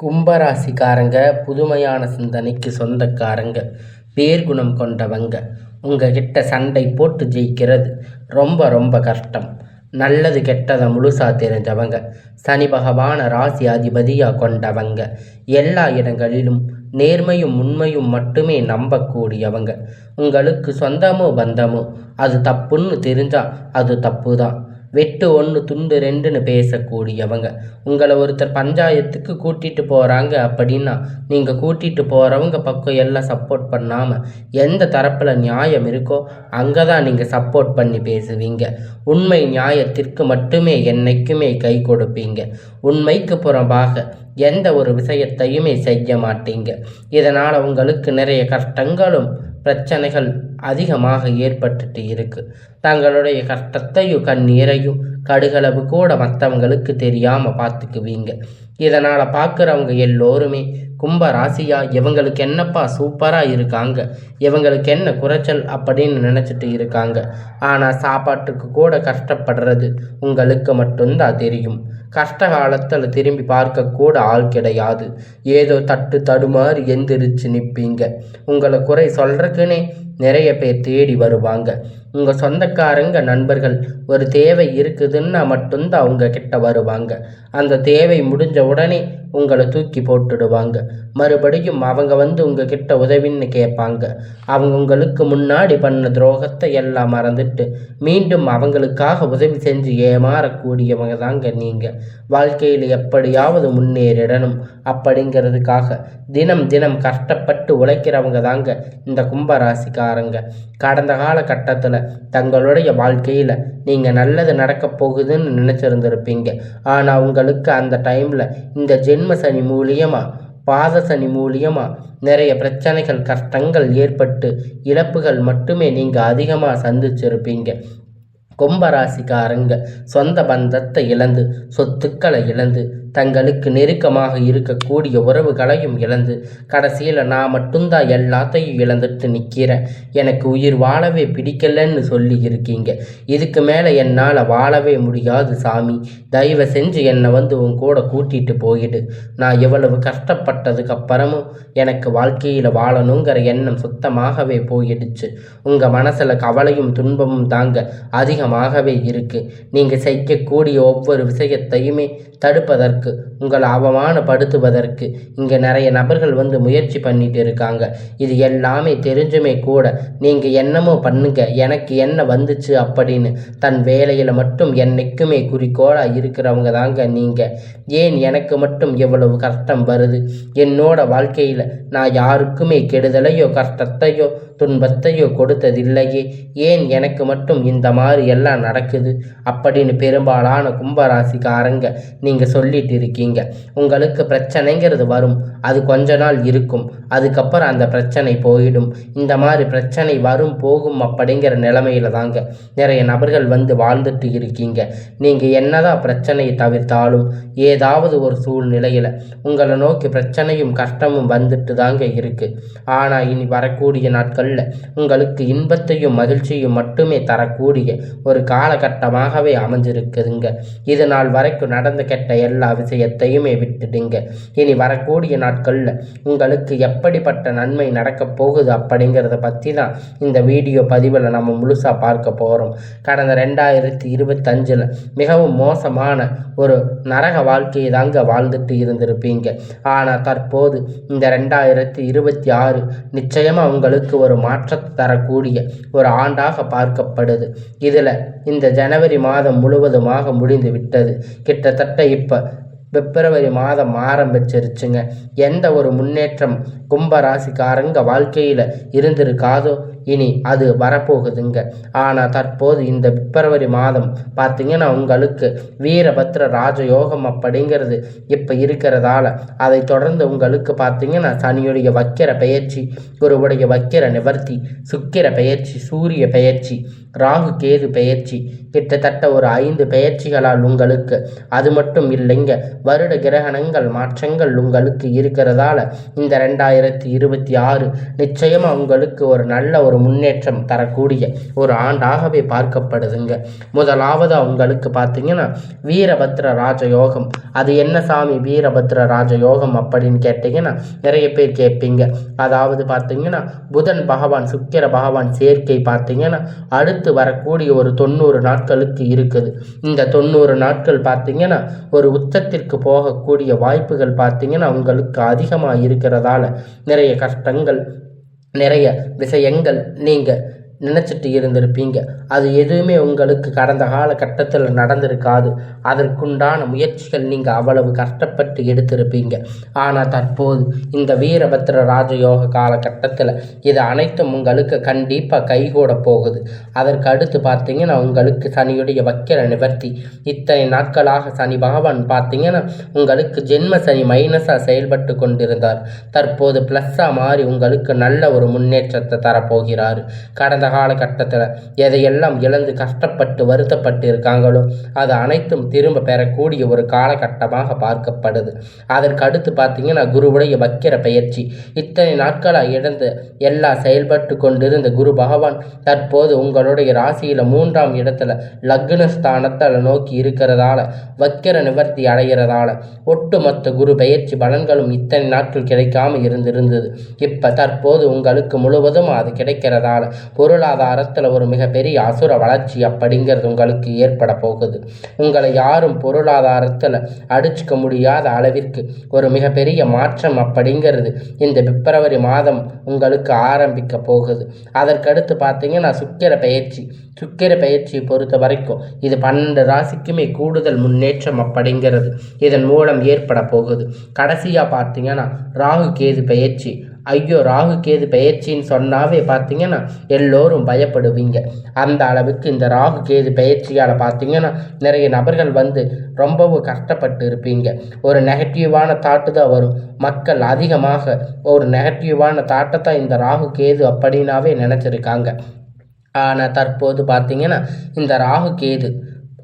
கும்பராசிக்காரங்க புதுமையான சிந்தனைக்கு சொந்தக்காரங்க, பேர்குணம் கொண்டவங்க. உங்ககிட்ட சண்டை போட்டு ஜெயிக்கிறது ரொம்ப ரொம்ப கஷ்டம். நல்லது கெட்டதை முழுசா தெரிஞ்சவங்க, சனி பகவான ராசி அதிபதியாக கொண்டவங்க. எல்லா இடங்களிலும் நேர்மையும் உண்மையும் மட்டுமே நம்பக்கூடியவங்க. உங்களுக்கு சொந்தமோ பந்தமோ அது தப்புன்னு தெரிஞ்சா அது தப்பு தான். வெட்டு ஒன்று துண்டு ரெண்டுன்னு பேசக்கூடியவங்க. உங்களை ஒருத்தர் பஞ்சாயத்துக்கு கூட்டிகிட்டு போகிறாங்க அப்படின்னா நீங்கள் கூட்டிகிட்டு போகிறவங்க பக்கம் எல்லாம் சப்போர்ட் பண்ணாமல் எந்த தரப்பில் நியாயம் இருக்கோ அங்கே தான் நீங்கள் சப்போர்ட் பண்ணி பேசுவீங்க. உண்மை நியாயத்திற்கு மட்டுமே என்னைக்குமே கை கொடுப்பீங்க. உண்மைக்கு புறம்பாக எந்த ஒரு விஷயத்தையுமே செய்ய மாட்டீங்க. இதனால் உங்களுக்கு நிறைய கஷ்டங்களும் பிரச்சனைகள் அதிகமாக ஏற்பட்டுட்டு இருக்கு. தங்களுடைய கஷ்டத்தையும் கண்ணீரையும் கடுகளவு கூட மற்றவங்களுக்கு தெரியாமல் பார்த்துக்குவீங்க. இதனால் பார்க்குறவங்க எல்லோருமே கும்ப ராசியா இவங்களுக்கு என்னப்பா சூப்பராக இருக்காங்க, இவங்களுக்கு என்ன குறைச்சல் அப்படின்னு நினச்சிட்டு இருக்காங்க. ஆனால் சாப்பாட்டுக்கு கூட கஷ்டப்படுறது உங்களுக்கு மட்டும்தான் தெரியும். கஷ்ட காலத்தில் திரும்பி பார்க்கக்கூட ஆள் கிடையாது. ஏதோ தட்டு தடுமாறி எந்திரிச்சு நிற்பீங்க. உங்களை குறை சொல்கிறதுக்குன்னே நிறைய பேர் தேடி வருவாங்க. உங்கள் சொந்தக்காரங்க நண்பர்கள் ஒரு தேவை இருக்குதுன்னா மட்டும்தான் அவங்க கிட்ட வருவாங்க. அந்த தேவை முடிஞ்ச உடனே உங்களை தூக்கி போட்டுடுவாங்க. மறுபடியும் அவங்க வந்து உங்ககிட்ட உதவின்னு கேட்பாங்க. அவங்க உங்களுக்கு முன்னாடி பண்ண துரோகத்தை எல்லாம் மறந்துட்டு மீண்டும் அவங்களுக்காக உதவி செஞ்சு ஏமாறக்கூடியவங்க தாங்க நீங்கள். வாழ்க்கையில் எப்படியாவது முன்னேறிடணும் அப்படிங்கிறதுக்காக தினம் தினம் கஷ்டப்பட்டு உழைக்கிறவங்க தாங்க இந்த கும்பராசிக்காரங்க. கடந்த காலகட்டத்தில் தங்களுடைய வாழ்க்கையில் நீங்கள் நல்லது நடக்க போகுதுன்னு நினச்சிருந்துருப்பீங்க. ஆனால் உங்களுக்கு அந்த டைமில் இந்த ஜென்ம சனி மூலியமாக பாத சனி மூலியமாக நிறைய பிரச்சனைகள் கஷ்டங்கள் ஏற்பட்டு இழப்புகள் மட்டுமே நீங்கள் அதிகமாக சந்திச்சிருப்பீங்க. கும்பராசிக்காரங்க சொந்த பந்தத்தை இழந்து சொத்துக்களை இழந்து தங்களுக்கு நெருக்கமாக இருக்கக்கூடிய உறவுகளையும் இழந்து கடைசியில் நான் மட்டும்தான் எல்லாத்தையும் இழந்துட்டு நிற்கிறேன், எனக்கு உயிர் வாழவே பிடிக்கலன்னு சொல்லி இருக்கீங்க. இதுக்கு மேலே என்னால் வாழவே முடியாது சாமி, தயவு செஞ்சு என்னை வந்து உன் கூட கூட்டிகிட்டு போயிடு. நான் எவ்வளவு கஷ்டப்பட்டதுக்கு அப்புறமும் எனக்கு வாழ்க்கையில் வாழணுங்கிற எண்ணம் சுத்தமாகவே போயிடுச்சு. உங்கள் மனசில் கவலையும் துன்பமும் தாங்க அதிகமாகவே இருக்குது. நீங்கள் செய்யக்கூடிய ஒவ்வொரு விஷயத்தையுமே தடுப்பதற்கு, உங்களை அவமானப்படுத்துவதற்கு இங்கே நிறைய நபர்கள் வந்து முயற்சி பண்ணிட்டு இருக்காங்க. இது எல்லாமே தெரிஞ்சுமே கூட நீங்கள் என்னமோ பண்ணுங்க, எனக்கு என்ன வந்துச்சு அப்படின்னு தன் வேலையில் மட்டும் என்னைக்குமே குறிக்கோளாக இருக்கிறவங்க தாங்க நீங்கள். ஏன் எனக்கு மட்டும் எவ்வளவு கஷ்டம் வருது? என்னோட வாழ்க்கையில் நான் யாருக்குமே கெடுதலையோ கஷ்டத்தையோ துன்பத்தையோ கொடுத்ததில்லையே, ஏன் எனக்கு மட்டும் இந்த மாதிரி எல்லாம் நடக்குது அப்படின்னு பெரும்பாலான கும்பராசிக்காரங்க நீங்கள் சொல்லிட்டு இருக்கீங்க. உங்களுக்கு பிரச்சனைங்கிறது வரும், அது கொஞ்ச நாள் இருக்கும், அதுக்கப்புறம் அந்த பிரச்சனை போயிடும். இந்த மாதிரி பிரச்சனை வரும் போகும் அப்படிங்கிற நிலைமையில தாங்க நிறைய நபர்கள் வந்து வாழ்ந்துட்டு இருக்கீங்க. நீங்கள் என்னதான் பிரச்சனையை தவிர்த்தாலும் ஏதாவது ஒரு சூழ்நிலையில் உங்களை நோக்கி பிரச்சனையும் கஷ்டமும் வந்துட்டு தாங்க இருக்குது. ஆனால் இனி வரக்கூடிய நாட்களில் உங்களுக்கு இன்பத்தையும் மகிழ்ச்சியும் மட்டுமே தரக்கூடிய ஒரு காலகட்டமாகவே அமைஞ்சிருக்குதுங்க. இது நாள் வரைக்கும் நடந்த கெட்ட எல்லா விஷயத்தையுமே விட்டுடுங்க. இனி வரக்கூடிய நாட்களில் உங்களுக்கு எப்படிப்பட்ட நன்மை நடக்க போகுது அப்படிங்கிறத பற்றி தான் இந்த வீடியோ பதிவில் நம்ம முழுசாக பார்க்க போகிறோம். கடந்த 2025 மிகவும் மோசமான ஒரு நரக வாழ்க்கையை தாங்க வாழ்ந்துட்டு இருந்திருப்பீங்க. ஆனால் தற்போது இந்த 2026 நிச்சயமாக உங்களுக்கு ஒரு மாற்றத்தை தரக்கூடிய ஒரு ஆண்டாக பார்க்கப்படுது. இதில் இந்த ஜனவரி மாதம் முழுவதுமாக முடிந்து விட்டது. கிட்டத்தட்ட இப்போ பிப்ரவரி மாதம் ஆரம்பிச்சிருச்சுங்க. எந்த ஒரு முன்னேற்றம் கும்பராசிக்காரங்க வாழ்க்கையில் இருந்திருக்காதோ இனி அது வரப்போகுதுங்க. ஆனால் தற்போது இந்த பிப்ரவரி மாதம் பார்த்திங்கன்னா உங்களுக்கு வீரபத்ர ராஜயோகம் அப்படிங்கிறது இப்போ இருக்கிறதால அதை தொடர்ந்து உங்களுக்கு பார்த்திங்கன்னா சனியுடைய வக்கிர பெயர்ச்சி, குருவுடைய வக்கிர நிவர்த்தி, சுக்கிர பெயர்ச்சி, சூரிய பெயர்ச்சி, ராகு கேது பெயர்ச்சி, கிட்டத்தட்ட ஒரு 5 பெயர்ச்சிகளால் உங்களுக்கு அது மட்டும் இல்லைங்க வருட கிரகணங்கள் மாற்றங்கள் உங்களுக்கு இருக்கிறதால இந்த 2026 நிச்சயமா உங்களுக்கு ஒரு நல்ல ஒரு முன்னேற்றம் தரக்கூடிய ஒரு ஆண்டாகவே பார்க்கப்படுதுங்க. முதலாவது உங்களுக்கு பார்த்தீங்கன்னா வீரபத்ர ராஜயோகம். அது என்ன சாமி வீரபத்ர ராஜயோகம் அப்படின்னு கேட்டீங்கன்னா நிறைய பேர் கேட்பீங்க. அதாவது பார்த்தீங்கன்னா புதன் பகவான் சுக்கிர பகவான் சேர்க்கை பார்த்தீங்கன்னா அடுத்து வரக்கூடிய ஒரு 90 நாட்களுக்கு இருக்குது. இந்த 90 நாட்கள் பார்த்தீங்கன்னா ஒரு உச்சத்திற்கு போகக்கூடிய வாய்ப்புகள் பார்த்தீங்கன்னா உங்களுக்கு அதிகமாக இருக்கிறதால நிறைய கஷ்டங்கள் நிறைய விஷயங்கள் நீங்கள் நினச்சிட்டு இருந்திருப்பீங்க. அது எதுவுமே உங்களுக்கு கடந்த காலகட்டத்தில் நடந்திருக்காது. அதற்குண்டான முயற்சிகள் நீங்கள் அவ்வளவு கஷ்டப்பட்டு எடுத்திருப்பீங்க. ஆனால் தற்போது இந்த வீரபத்ர ராஜயோக காலகட்டத்தில் இது அனைத்தும் உங்களுக்கு கண்டிப்பாக கைகூட போகுது. அதற்கு அடுத்து பார்த்தீங்கன்னா உங்களுக்கு சனியுடைய வக்கிர நிவர்த்தி. இத்தனை நாட்களாக சனி பகவான் பார்த்தீங்கன்னா உங்களுக்கு ஜென்ம சனி மைனஸாக செயல்பட்டு கொண்டிருந்தார். தற்போது ப்ளஸ்ஸாக மாறி உங்களுக்கு நல்ல ஒரு முன்னேற்றத்தை தரப்போகிறார். கடந்த காலகட்டத்தில் எதையெல்லாம் இழந்து கஷ்டப்பட்டு வருத்தப்பட்டு இருக்காங்களோ அது அனைத்தும் திரும்ப பெறக்கூடிய ஒரு காலகட்டமாக பார்க்கப்படுது. அதற்கு அடுத்து பார்த்தீங்கன்னா குருவுடைய வக்கிர பயிற்சி. இத்தனை நாட்களாக இழந்து எல்லா செயல்பட்டு கொண்டிருந்த குரு பகவான் தற்போது உங்களுடைய ராசியில் 3ஆம் இடத்துல லக்னஸ்தானத்தில் நோக்கி இருக்கிறதால வக்கிர நிவர்த்தி அடைகிறதால ஒட்டுமொத்த குரு பயிற்சி பலன்களும் இத்தனை நாட்கள் கிடைக்காம இருந்திருந்தது. இப்போ தற்போது உங்களுக்கு முழுவதும் அது கிடைக்கிறதால பொருளாதாரத்தில் ஒரு மிகப்பெரிய அசுர வளர்ச்சி அப்படிங்கிறது உங்களுக்கு ஏற்பட போகுது. உங்களை யாரும் பொருளாதாரத்தில் அடிச்சுக்க முடியாத அளவிற்கு ஒரு மிகப்பெரிய மாற்றம் அப்படிங்கிறது இந்த பிப்ரவரி மாதம் உங்களுக்கு ஆரம்பிக்க போகுது. அதற்கடுத்து பார்த்தீங்கன்னா சுக்கிர பயிற்சியை பொறுத்த வரைக்கும் இது 12 ராசிக்குமே கூடுதல் முன்னேற்றம் அப்படிங்கிறது இதன் மூலம் ஏற்பட போகுது. கடைசியாக பார்த்தீங்கன்னா ராகு கேது பயிற்சி. ஐயோ ராகு கேது பயிற்சின்னு சொன்னாவே பார்த்தீங்கன்னா எல்லோரும் பயப்படுவீங்க. அந்த அளவுக்கு இந்த ராகு கேது பயிற்சியால் பார்த்தீங்கன்னா நிறைய நபர்கள் ரொம்பவும் கஷ்டப்பட்டு இருப்பீங்க. ஒரு நெகட்டிவான தாட்டு தான் வரும். மக்கள் அதிகமாக ஒரு நெகட்டிவான தாட்டை தான் இந்த ராகு கேது அப்படின்னாவே நினச்சிருக்காங்க. ஆனால் தற்போது பார்த்தீங்கன்னா இந்த ராகு கேது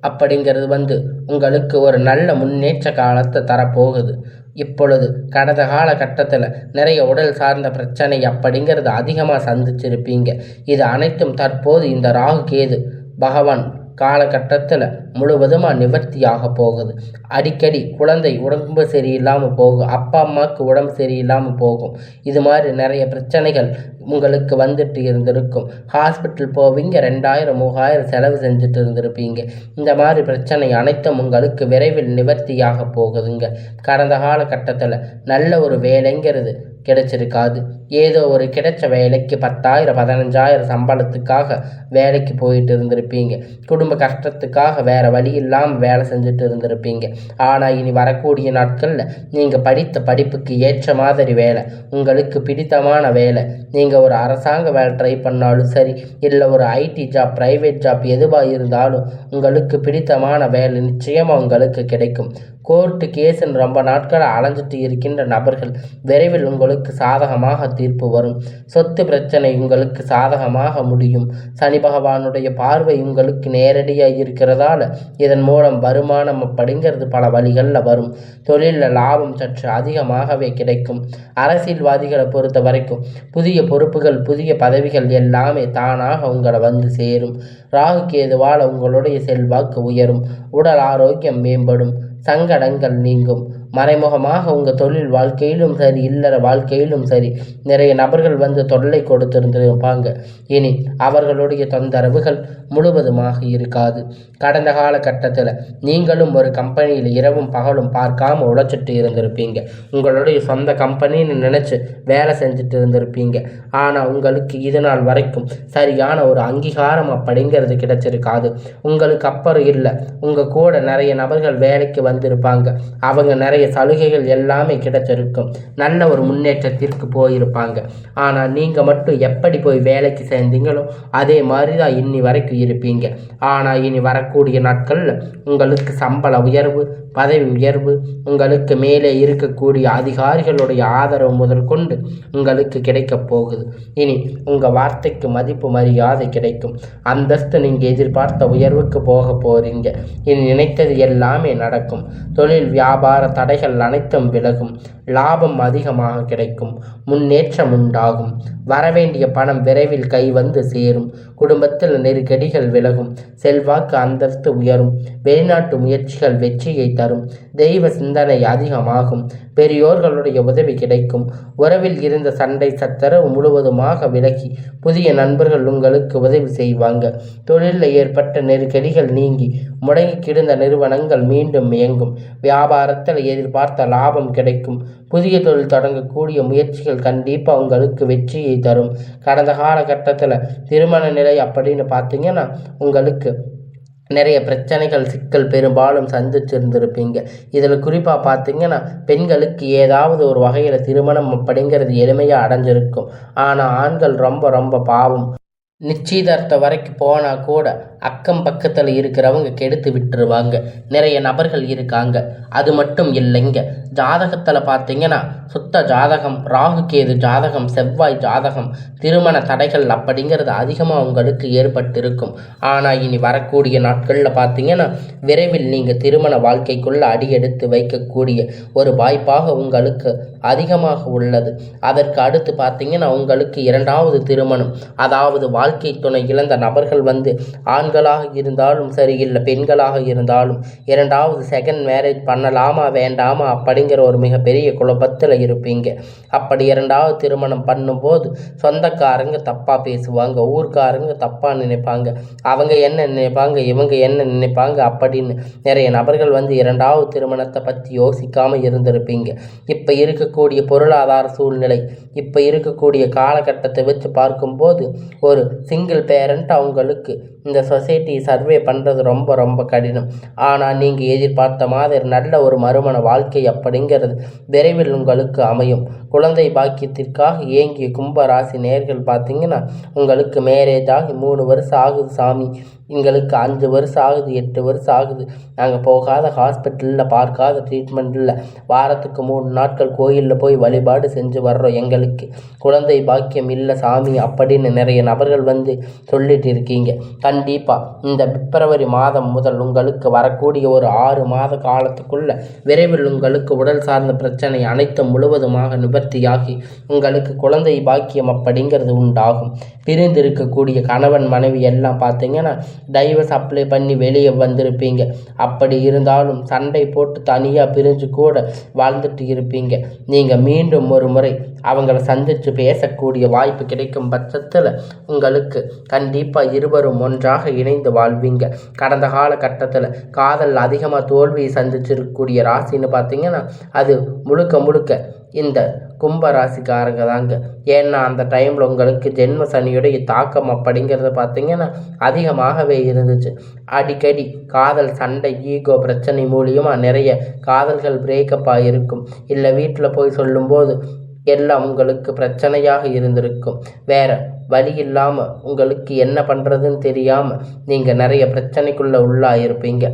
அப்படிங்கிறது உங்களுக்கு ஒரு நல்ல முன்னேற்ற காலத்தை தரப்போகுது. இப்பொழுது கடந்த காலகட்டத்தில் நிறைய உடல் சார்ந்த பிரச்சனை அப்படிங்கிறது அதிகமாக சந்திச்சிருப்பீங்க. இது அனைத்தும் தற்போது இந்த ராகு கேது பகவான் காலகட்டத்தில் முழுவதுமாக நிவர்த்தியாக போகுது. அடிக்கடி குழந்தை உடம்பு சரியில்லாமல் போகும், அப்பா அம்மாவுக்கு உடம்பு சரியில்லாமல் போகும். இது மாதிரி நிறைய பிரச்சனைகள் உங்களுக்கு வந்துட்டு இருந்திருக்கும். ஹாஸ்பிட்டல் போவீங்க, 2000 3000 செலவு செஞ்சுட்டு இருந்திருப்பீங்க. இந்த மாதிரி பிரச்சனை அனைத்தும் உங்களுக்கு விரைவில் நிவர்த்தியாக போகுதுங்க. கடந்த காலகட்டத்தில் நல்ல ஒரு வேலைங்கிறது கிடைச்சிருக்காது. ஏதோ ஒரு கிடைச்ச வேலைக்கு 10,000 15,000 சம்பளத்துக்காக வேலைக்கு போயிட்டு இருந்திருப்பீங்க. குடும்ப கஷ்டத்துக்காக வேறு வழி இல்லாமல் வேலை செஞ்சுட்டு இருந்திருப்பீங்க. ஆனால் இனி வரக்கூடிய நாட்களில் நீங்கள் படித்த படிப்புக்கு ஏற்ற மாதிரி வேலை, உங்களுக்கு பிடித்தமான வேலை, நீங்கள் ஒரு அரசாங்க வேலை ட்ரை பண்ணாலும் சரி, இல்லை ஒரு ஐடி ஜாப் ப்ரைவேட் ஜாப் எதுவாக இருந்தாலும் உங்களுக்கு பிடித்தமான வேலை நிச்சயமாக உங்களுக்கு கிடைக்கும். கோர்ட்டு கேஸுன்னு ரொம்ப நாட்களாக அலைஞ்சிட்டு இருக்கின்ற நபர்கள் விரைவில் உங்களுக்கு சாதகமாக தீர்ப்பு வரும். சொத்து பிரச்சனை உங்களுக்கு சாதகமாக முடியும். சனி பகவானுடைய பார்வை உங்களுக்கு நேரடியாக இருக்கிறதால இதன் மூலம் வருமானம் அப்படிங்கிறது பல வழிகளில் வரும். தொழிலில் லாபம் சற்று அதிகமாகவே கிடைக்கும். அரசியல்வாதிகளை பொறுத்த வரைக்கும் புதிய பொறுப்புகள் புதிய பதவிகள் எல்லாமே தானாக உங்களை சேரும். ராகு கேதுவால் உங்களுடைய செல்வாக்கு உயரும். உடல் ஆரோக்கியம் மேம்படும். சங்கடங்கள் நீங்கும். மறைமுகமாக உங்கள் தொழில் வாழ்க்கையிலும் சரி இல்லற வாழ்க்கையிலும் சரி நிறைய நபர்கள் தொல்லை கொடுத்திருந்திருப்பாங்க. இனி அவர்களுடைய தொந்தரவுகள் முழுவதுமாக இருக்காது. கடந்த காலகட்டத்தில் நீங்களும் ஒரு கம்பெனியில் இரவும் பகலும் பார்க்காம உழைச்சிட்டு இருந்திருப்பீங்க. உங்களுடைய சொந்த கம்பெனின்னு நினச்சி வேலை செஞ்சுட்டு இருந்திருப்பீங்க. ஆனால் உங்களுக்கு இது நாள் வரைக்கும் சரியான ஒரு அங்கீகாரம் அப்படிங்கிறது கிடைச்சிருக்காது. உங்களுக்கு அப்புறம் இல்லை, உங்கள் கூட நிறைய நபர்கள் வேலைக்கு வந்திருப்பாங்க. அவங்க நிறைய சலுகைகள் எல்லாமே கிடைச்சிருக்கும். நல்ல ஒரு முன்னேற்றத்திற்கு போயிருப்பாங்க. ஆனால் நீங்கள் மட்டும் எப்படி போய் வேலைக்கு சேர்ந்தீங்களோ அதே மாதிரி தான் இன்னி வரைக்கும் இருப்பீங்க. ஆனால் இனி வரக்கூடிய நாட்களில் உங்களுக்கு சம்பள உயர்வு பதவி உயர்வு, உங்களுக்கு மேலே இருக்கக்கூடிய அதிகாரிகளுடைய ஆதரவு முதல் கொண்டு உங்களுக்கு கிடைக்கப் போகுது. இனி உங்கள் வார்த்தைக்கு மதிப்பு மரியாதை கிடைக்கும். அந்தஸ்து நீங்கள் எதிர்பார்த்த உயர்வுக்கு போக போகிறீங்க. இனி நினைத்தது எல்லாமே நடக்கும். தொழில் வியாபார தடைகள் அனைத்தும் விலகும். லாபம் அதிகமாக கிடைக்கும். முன்னேற்றம் உண்டாகும். வரவேண்டிய பணம் விரைவில் கை வந்து சேரும். குடும்பத்தில் நெருக்கடிகள் விலகும். செல்வாக்கு அந்தஸ்து உயரும். வெளிநாட்டு முயற்சிகள் வெற்றியை தரும். தெய்வ சிந்தனை அதிகமாகும். பெரியோர்களுடைய உதவி கிடைக்கும். உறவில் இருந்த சண்டை சச்சரவு முழுவதுமாக விலகி புதிய நண்பர்கள் உங்களுக்கு உதவி செய்வாங்க. தொழிலில் ஏற்பட்ட நெருக்கடிகள் நீங்கி முடங்கி கிடந்த நிறுவனங்கள் மீண்டும் இயங்கும். வியாபாரத்தில் எதிர்பார்த்த லாபம் கிடைக்கும். புதிய தொழில் தொடங்கக்கூடிய முயற்சிகள் கண்டிப்பாக உங்களுக்கு வெற்றியை தரும். கடந்த காலகட்டத்தில் திருமண நிலை அப்படின்னு பார்த்தீங்கன்னா உங்களுக்கு நிறைய பிரச்சனைகள் சிக்கல் பெரும்பாலும் சந்திச்சிருந்திருப்பீங்க. இதில் குறிப்பாக பார்த்தீங்கன்னா பெண்களுக்கு ஏதாவது ஒரு வகையில் திருமணம் அப்படிங்கிறது எளிமையாக அடைஞ்சிருக்கும். ஆனால் ஆண்கள் ரொம்ப ரொம்ப பாவம். நிச்சயதார்த்தம் வரைக்கும் போனால் கூட அக்கம் பக்கத்தில் இருக்கிறவங்க கெடுத்து விட்டுருவாங்க. நிறைய நபர்கள் இருக்காங்க. அது மட்டும் இல்லைங்க, ஜாதகத்தில் பார்த்தீங்கன்னா சுத்த ஜாதகம், ராகு கேது ஜாதகம், செவ்வாய் ஜாதகம், திருமண தடைகள் அப்படிங்கிறது அதிகமாக உங்களுக்கு ஏற்பட்டிருக்கும். ஆனால் இனி வரக்கூடிய நாட்களில் பார்த்தீங்கன்னா விரைவில் நீங்கள் திருமண வாழ்க்கைக்குள்ளே அடியெடுத்து வைக்கக்கூடிய ஒரு வாய்ப்பாக உங்களுக்கு அதிகமாக உள்ளது. அதற்கு அடுத்து பார்த்தீங்கன்னா உங்களுக்கு இரண்டாவது திருமணம், அதாவது வாழ்க்கை துணை இழந்த நபர்கள் ஆண்களாக இருந்தாலும் சரி, இல்லை பெண்களாக இருந்தாலும் இரண்டாவது செகண்ட் மேரேஜ் பண்ணலாமா வேண்டாமா அப்படிங்கிற ஒரு மிகப்பெரிய குழப்பத்தில் இருப்பீங்க. அப்படி இரண்டாவது திருமணம் பண்ணும்போது சொந்தக்காரங்க தப்பாக பேசுவாங்க, ஊர்க்காரங்க தப்பாக நினைப்பாங்க, அவங்க என்ன நினைப்பாங்க, இவங்க என்ன நினைப்பாங்க அப்படின்னு நிறைய நபர்கள் இரண்டாவது திருமணத்தை பற்றி யோசிக்காமல் இருந்திருப்பீங்க. இப்போ இருக்கக்கூடிய பொருளாதார சூழ்நிலை, இப்போ இருக்கக்கூடிய காலகட்டத்தை வச்சு பார்க்கும்போது ஒரு சிங்கிள் பேரண்ட் அவங்களுக்கு இந்த சொசைட்டி சர்வே பண்ணுறது ரொம்ப ரொம்ப கடினம். ஆனால் நீங்கள் எதிர்பார்த்த மாதிரி நல்ல ஒரு மறுமண வாழ்க்கை அப்படிங்கிறது விரைவில் உங்களுக்கு அமையும். குழந்தை பாக்கியத்திற்காக ஏங்கிய கும்பராசி நேர்கள் பார்த்தீங்கன்னா உங்களுக்கு மேரேஜ் ஆகி 3 வருஷம் ஆகுது சாமி, எங்களுக்கு 5 வருஷம் ஆகுது, 8 வருஷம் ஆகுது, நாங்கள் போகாத ஹாஸ்பிட்டலில் பார்க்காத ட்ரீட்மெண்ட் இல்லை, வாரத்துக்கு 3 நாட்கள் கோயிலில் போய் வழிபாடு செஞ்சு வர்றோம், எங்களுக்கு குழந்தை பாக்கியம் இல்லை சாமி அப்படின்னு நிறைய நபர்கள் சொல்லிட்டு இருக்கீங்க. கண்டிப்பாக இந்த பிப்ரவரி மாதம் முதல் உங்களுக்கு வரக்கூடிய ஒரு 6 மாத காலத்துக்குள்ள விரைவில் உங்களுக்கு உடல் சார்ந்த பிரச்சனை அனைத்தும் முழுவதுமாக நிவர்த்தியாகி உங்களுக்கு குழந்தை பாக்கியம் அப்படிங்கிறது உண்டாகும். பிரிந்திருக்கக்கூடிய கணவன் மனைவி எல்லாம் பார்த்தீங்கன்னா டைவர்ஸ் அப்ளை பண்ணி வெளியே வந்திருப்பீங்க. அப்படி இருந்தாலும் சண்டை போட்டு தனியாக பிரிஞ்சு கூட வாழ்ந்துட்டு இருப்பீங்க. நீங்கள் மீண்டும் ஒரு முறை அவங்கள சந்தித்து பேசக்கூடிய வாய்ப்பு கிடைக்கும் பட்சத்தில் உங்களுக்கு கண்டிப்பாக இருவரும் ஒன்றாக இணைந்து வாழ்வீங்க. கடந்த காலகட்டத்தில் காதல் அதிகமாக தோல்வியை சந்திச்சிருக்கக்கூடிய ராசின்னு பார்த்தீங்கன்னா அது முழுக்க முழுக்க இந்த கும்பராசிக்காரங்க தாங்க. ஏன்னா அந்த டைமில் உங்களுக்கு ஜென்ம சனியுடைய தாக்கம் அப்படிங்கிறது பார்த்தீங்கன்னா அதிகமாகவே இருந்துச்சு. அடிக்கடி காதல் சண்டை, ஈகோ பிரச்சனை மூலியமாக நிறைய காதல்கள் பிரேக்கப் ஆகிருக்கும். இல்லை வீட்டில் போய் சொல்லும்போது எல்லாம் உங்களுக்கு பிரச்சனையாக இருந்திருக்கும். வேறு வழி இல்லாமல் உங்களுக்கு என்ன பண்ணுறதுன்னு தெரியாமல் நீங்கள் நிறைய பிரச்சனைக்குள்ளே உள்ளாயிருப்பீங்க.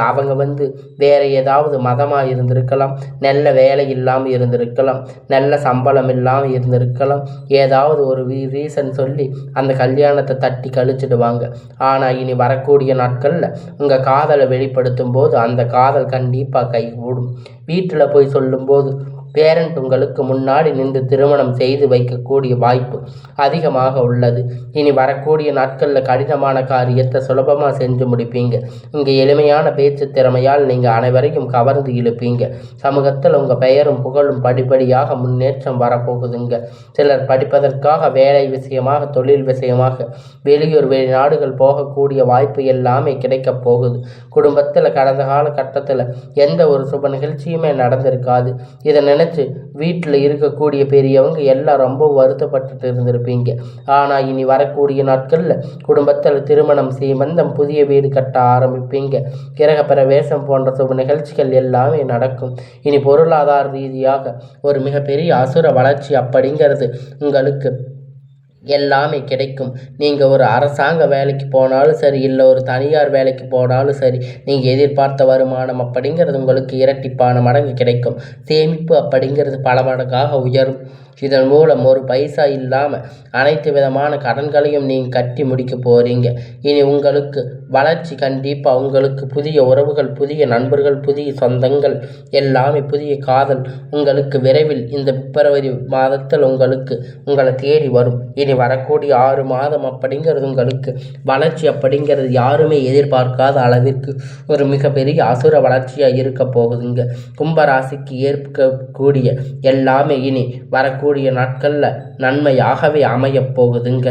அவங்க வேறு ஏதாவது மதமாக இருந்திருக்கலாம், நல்ல வேலை இல்லாமல் இருந்திருக்கலாம், நல்ல சம்பளம் இல்லாமல் இருந்திருக்கலாம், ஏதாவது ஒரு ரீசன் சொல்லி அந்த கல்யாணத்தை தட்டி கழிச்சிடுவாங்க. ஆனால் இனி வரக்கூடிய நாட்களில் உங்கள் காதலை வெளிப்படுத்தும் போது அந்த காதல் கண்டிப்பாக கைகூடும். வீட்டில் போய் சொல்லும்போது பேரண்ட் உங்களுக்கு முன்னாடி நின்று திருமணம் செய்து வைக்கக்கூடிய வாய்ப்பு அதிகமாக உள்ளது. இனி வரக்கூடிய நாட்களில் கடினமான காரியத்தை சுலபமாக செஞ்சு முடிப்பீங்க. உங்கள் எளிமையான பேச்சு திறமையால் நீங்கள் அனைவரையும் கவர்ந்து இழுப்பீங்க. சமூகத்தில் உங்கள் பெயரும் புகழும் படிப்படியாக முன்னேற்றம் வரப்போகுதுங்க. சிலர் படிப்பதற்காக வேலை விஷயமாக, தொழில் விஷயமாக வெளியூர் வெளிநாடுகள் போகக்கூடிய வாய்ப்பு எல்லாமே கிடைக்கப் போகுது. குடும்பத்தில் கடந்த காலகட்டத்தில் எந்த ஒரு சுப நிகழ்ச்சியுமே நடந்திருக்காது. இதை நினைச்சு வீட்டில் இருக்கக்கூடிய பெரியவங்க எல்லாம் ரொம்ப வருத்தப்பட்டு இருந்திருப்பீங்க. ஆனால் இனி வரக்கூடிய நாட்களில் குடும்பத்தில் திருமணம், சீமந்தம், புதிய வீடு கட்ட ஆரம்பிப்பீங்க. கிரக பிரவேசம் போன்ற சுப நிகழ்ச்சிகள் எல்லாமே நடக்கும். இனி பொருளாதார ரீதியாக ஒரு மிகப்பெரிய அசுர வளர்ச்சி அப்படிங்கிறது உங்களுக்கு எல்லாமே கிடைக்கும். நீங்கள் ஒரு அரசாங்க வேலைக்கு போனாலும் சரி, இல்லை ஒரு தனியார் வேலைக்கு போனாலும் சரி, நீங்கள் எதிர்பார்த்த வருமானம் அப்படிங்கிறது உங்களுக்கு இரட்டிப்பான மடங்கு கிடைக்கும். சேமிப்பு அப்படிங்கிறது பல மடங்காக உயரும். இதன் மூலம் ஒரு பைசா இல்லாமல் அனைத்து விதமான கடன்களையும் நீங்கள் கட்டி முடிக்க போகிறீங்க. இனி உங்களுக்கு வளர்ச்சி கண்டிப்பாக. உங்களுக்கு புதிய உறவுகள், புதிய நண்பர்கள், புதிய சொந்தங்கள், எல்லாமே புதிய காதல் உங்களுக்கு விரைவில் இந்த பிப்ரவரி மாதத்தில் உங்களை தேடி வரும். இனி வரக்கூடிய 6 மாதம் அப்படிங்கிறது உங்களுக்கு வளர்ச்சி அப்படிங்கிறது யாருமே எதிர்பார்க்காத அளவிற்கு ஒரு மிகப்பெரிய அசுர வளர்ச்சியாக இருக்க போகுதுங்க. கும்பராசிக்கு ஏற்கக்கூடிய எல்லாமே இனி வரக்கூடிய நாட்களில் நன்மையாகவே அமையப் போகுதுங்க.